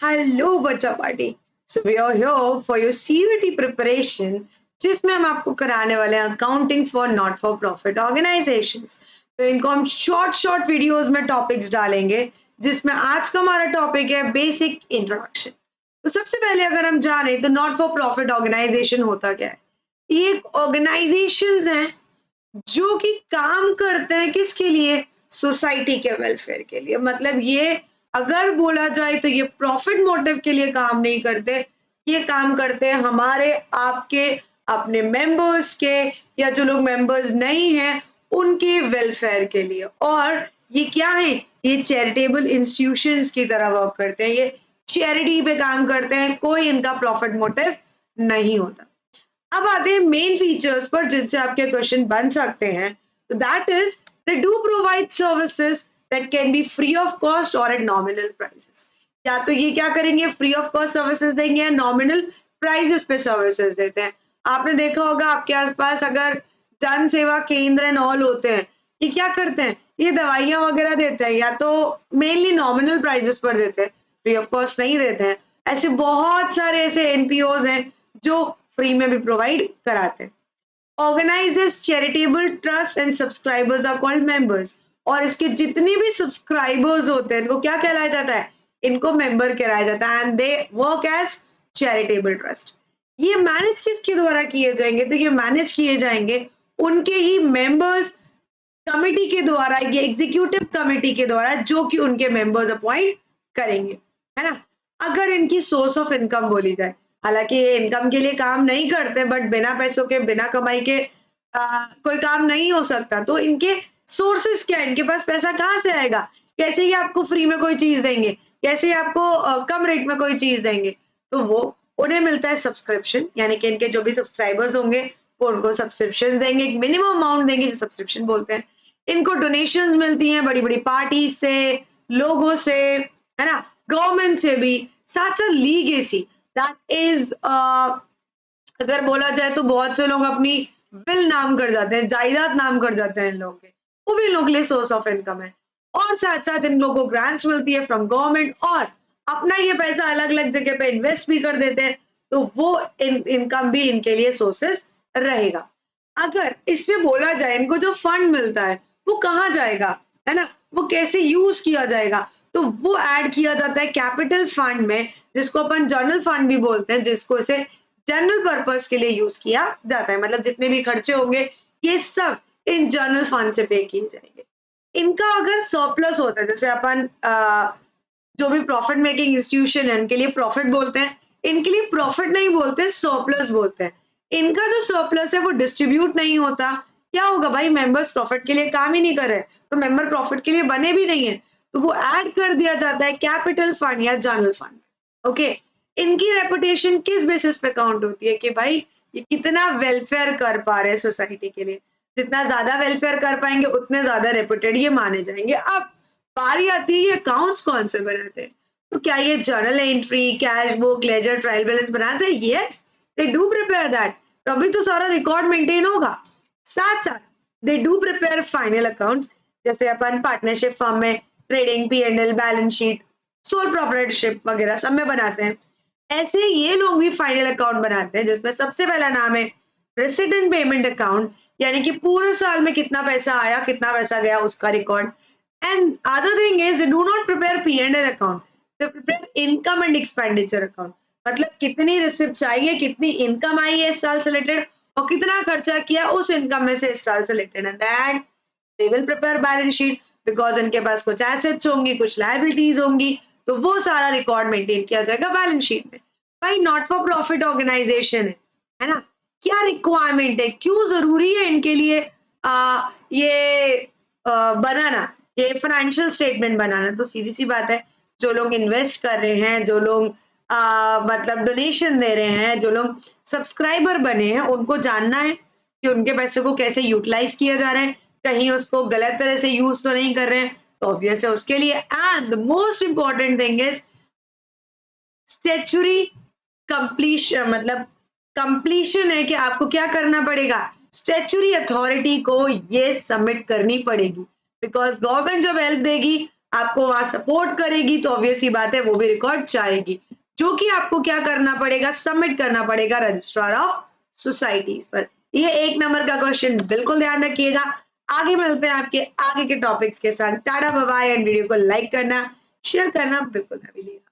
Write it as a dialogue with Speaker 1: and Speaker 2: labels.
Speaker 1: Hello बच्चा party. So we are here for your CUET preparation, जिसमें हम आपको कराने वाले हैं accounting for not for profit organisations. तो इनको हम शॉर्ट शॉर्ट वीडियोस में टॉपिक्स डालेंगे, जिसमें आज का हमारा टॉपिक है बेसिक इंट्रोडक्शन। तो सबसे पहले अगर हम जाने तो नॉट फॉर प्रॉफिट ऑर्गेनाइजेशन होता क्या है। ये एक ऑर्गेनाइजेशंस हैं जो कि काम करते हैं किसके लिए, सोसाइटी के वेलफेयर के लिए। मतलब ये अगर बोला जाए तो ये प्रॉफिट मोटिव के लिए काम नहीं करते, ये काम करते हैं हमारे आपके अपने मेंबर्स के, या जो लोग मेंबर्स नहीं हैं उनके वेलफेयर के लिए। और ये क्या है, ये चैरिटेबल इंस्टीट्यूशंस की तरह वर्क करते हैं, ये चैरिटी पे काम करते हैं, कोई इनका प्रॉफिट मोटिव नहीं होता। अब आते हैं मेन फीचर्स पर जिनसे आपके क्वेश्चन बन सकते हैं। तो that is they do provide services that can be free of cost और एट नॉमिनल प्राइसेस। या तो ये क्या करेंगे, फ्री ऑफ कॉस्ट सर्विसेज देंगे या नॉमिनल प्राइसेस पे सर्विसेज देते हैं। आपने देखा होगा आपके आसपास अगर जन सेवा केंद्र एंड ऑल होते हैं, ये क्या करते हैं, ये दवाइयां वगैरह देते हैं, या तो मेनली नॉमिनल प्राइसेस पर देते हैं, फ्री ऑफ कॉस्ट नहीं देते हैं। ऐसे बहुत सारे ऐसे एनपीओज हैं जो फ्री में भी प्रोवाइड कराते हैं। Organises charitable trust and subscribers are called members. और इसके जितने भी सब्सक्राइबर्स होते हैं इनको क्या कहलाया जाता है, इनको मेंबर कहलाया जाता है, and they work as charitable trust. ये मैनेज किसके द्वारा किए जाएंगे, तो ये मैनेज किए जाएंगे उनके ही मेंबर्स कमिटी के द्वारा, ये एग्जीक्यूटिव कमिटी के द्वारा, जो कि उनके मेंबर्स अपॉइंट करेंगे, है ना। अगर इनकी सोर्स ऑफ इनकम बोली जाए, हालांकि ये इनकम के लिए काम नहीं करते, बट बिना पैसों के बिना कमाई के कोई काम नहीं हो सकता। तो इनके सोर्सेस क्या है, इनके पास पैसा कहाँ से आएगा, कैसे ही आपको फ्री में कोई चीज देंगे, कैसे ही आपको कम रेट में कोई चीज देंगे। तो वो उन्हें मिलता है सब्सक्रिप्शन, यानी कि इनके जो भी सब्सक्राइबर्स होंगे वो उनको सब्सक्रिप्शन देंगे, एक मिनिमम अमाउंट देंगे जो सब्सक्रिप्शन बोलते हैं। इनको डोनेशंस मिलती हैं बड़ी बड़ी पार्टी से, लोगों से, है ना, गवर्नमेंट से भी। साथ साथ लीगेसी, दैट इज अगर बोला जाए तो बहुत से लोग अपनी विल नाम कर जाते हैं, जायदाद नाम कर जाते हैं इन लोगों के, वो भी इन लोगों के लिए सोर्स ऑफ इनकम है। और साथ साथ इन लोगों को ग्रांट्स मिलती है फ्रॉम गवर्नमेंट, और अपना ये पैसा अलग अलग जगह पे इन्वेस्ट भी कर देते हैं, तो वो इनकम भी इनके लिए सोर्सेस रहेगा। अगर इसमें बोला जाए इनको जो फंड मिलता है वो कहाँ जाएगा, है ना, वो कैसे यूज किया जाएगा, तो वो ऐड किया जाता है कैपिटल फंड में, जिसको अपन जनरल फंड भी बोलते हैं, जिसको इसे जनरल पर्पस के लिए यूज किया जाता है। मतलब जितने भी खर्चे होंगे ये सब इन जनरल फंड से पे किए जाएंगे। इनका अगर सरप्लस होता है, जैसे अपन जो भी प्रॉफिट मेकिंग इंस्टीट्यूशन है इनके लिए प्रॉफिट बोलते हैं, इनके लिए प्रॉफिट नहीं बोलते, सरप्लस बोलते हैं। इनका जो सरप्लस है वो डिस्ट्रीब्यूट नहीं होता। क्या होगा भाई, मेंबर्स प्रॉफिट के लिए काम ही नहीं कर रहे, तो मेंबर प्रॉफिट के लिए बने भी नहीं है, तो वो ऐड कर दिया जाता है कैपिटल फंड या जनरल फंड। ओके, इनकी रेपुटेशन किस बेसिस पे काउंट होती है कि भाई ये कितना वेलफेयर कर पा रहे हैं सोसाइटी के लिए। जितना ज्यादा वेलफेयर कर पाएंगे उतने ज्यादा रेपुटेड ये माने जाएंगे। अब बारी आती है ये अकाउंट्स कौन से बनाते हैं, तो क्या ये journal entry, cash book, ledger, trial balance बनाते हैं? Yes, they do prepare that, तभी तो सारा रिकॉर्ड मेंटेन होगा। साथ साथ they do prepare final accounts, जैसे अपन पार्टनरशिप फॉर्म में trading, P&L, balance sheet, sole proprietorship वगैरह सब में बनाते हैं। ऐसे ये लोग भी फाइनल अकाउंट बनाते हैं, जिसमें सबसे पहला नाम है रिसिट एंड पेमेंट अकाउंट, यानी कि पूरे साल में कितना पैसा आया कितना पैसा गया उसका record. And other thing is do not prepare P&L account, they prepare income and expenditure account. मतलब कितनी रिसिप्ट चाहिए, कितनी इनकम आई है इस साल से रिलेटेड, और कितना खर्चा किया उस इनकम में से इस साल से related, and that they will prepare balance sheet, because इनके पास कुछ एसेट्स होंगी, कुछ लायबिलिटीज होंगी, तो वो सारा रिकॉर्ड मेंटेन किया जाएगा बैलेंस शीट में। भाई नॉट फॉर प्रॉफिट ऑर्गेनाइजेशन है ना, क्या रिक्वायरमेंट है, क्यों जरूरी है इनके लिए ये बनाना, ये फाइनेंशियल स्टेटमेंट बनाना? तो सीधी सी बात है, जो लोग इन्वेस्ट कर रहे हैं, जो लोग मतलब डोनेशन दे रहे हैं, जो लोग सब्सक्राइबर बने हैं, उनको जानना है कि उनके पैसे को कैसे यूटिलाइज किया जा रहा है, कहीं उसको गलत तरह से यूज तो नहीं कर रहे हैं, तो ऑब्वियस है उसके लिए। And the most important thing is statutory completion, मतलब कंप्लीशन है कि आपको क्या करना पड़ेगा, स्टेचुरी अथॉरिटी को ये सबमिट करनी पड़ेगी, बिकॉज गवर्नमेंट जब हेल्प देगी आपको वहां सपोर्ट करेगी तो ऑब्वियस ही बात है वो भी रिकॉर्ड चाहेगी, जो कि आपको क्या करना पड़ेगा, सबमिट करना पड़ेगा रजिस्ट्रार ऑफ सोसाइटीज पर। ये 1 नंबर का क्वेश्चन बिल्कुल ध्यान रखिएगा। आगे मिलते हैं आपके आगे के टॉपिक्स के साथ। Tata bye bye and video को लाइक करना शेयर करना बिल्कुल ना भूलिएगा।